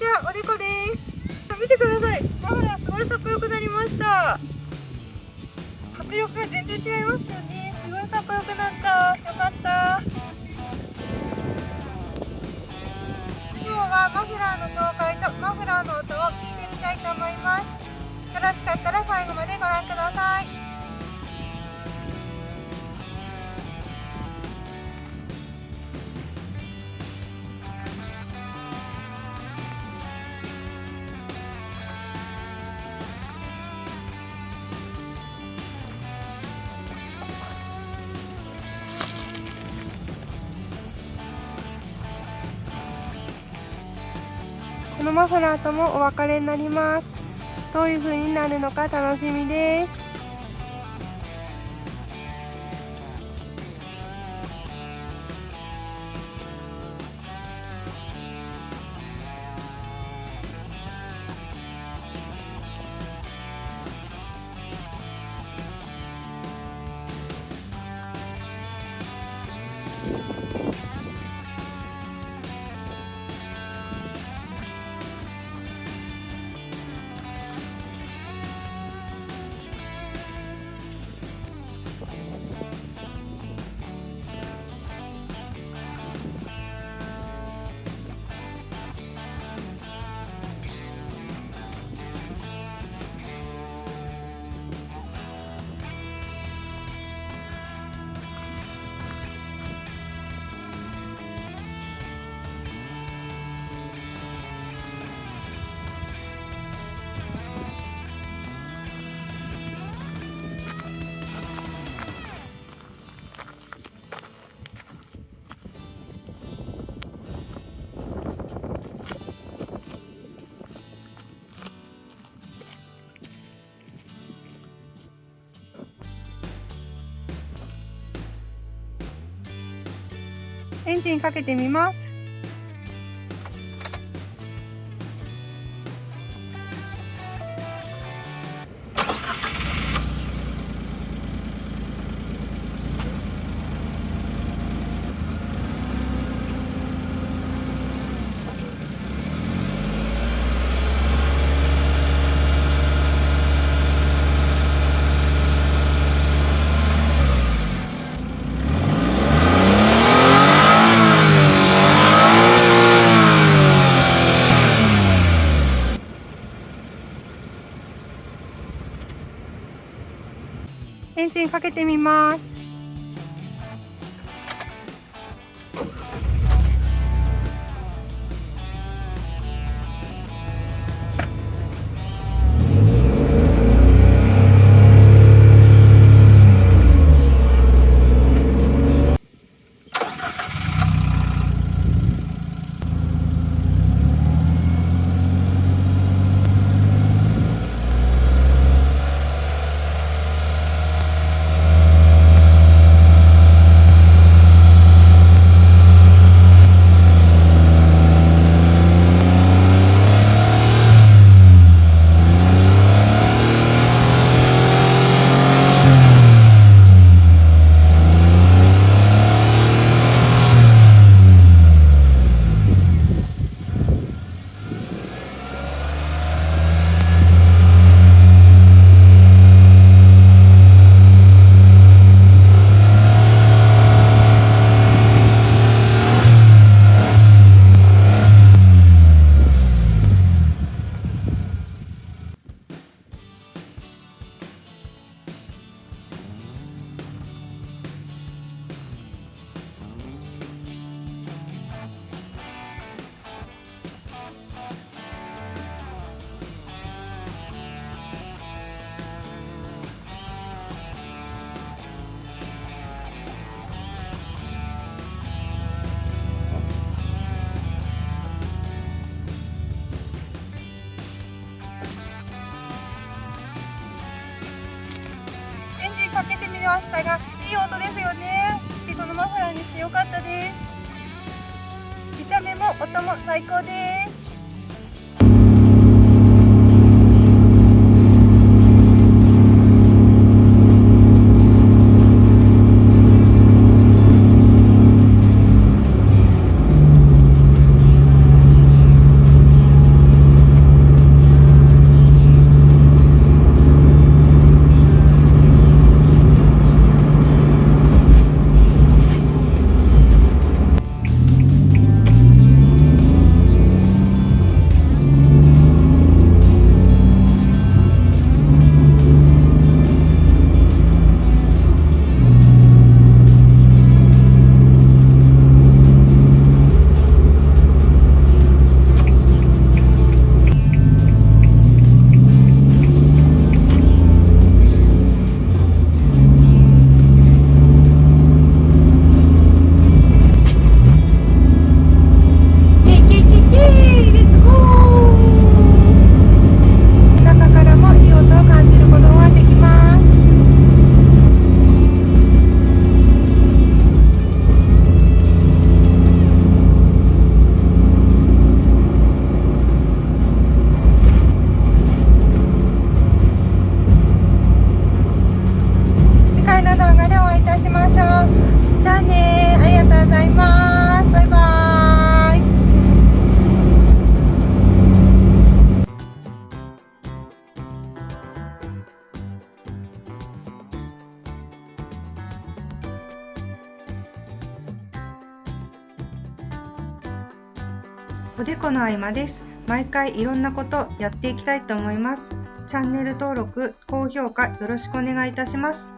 ちは、おでこです。見てください。マフラーすごいかっこよくなりました。迫力が全然違いますよね。すごいかっこよくなった。よかった。今日はマフラーの紹介とマフラーの音を聞いてみたいと思います。よろしかったら最後までご覧ください。このマフラーともお別れになります。どういう風になるのか楽しみです。エンジンかけてみます。エンジンかけてみます。エンジンかけてみましたが、いい音ですよね。このマフラーにしてよかったです。見た目も音も最高です。おでこの合間です。毎回いろんなことやっていきたいと思います。チャンネル登録、高評価よろしくお願いいたします。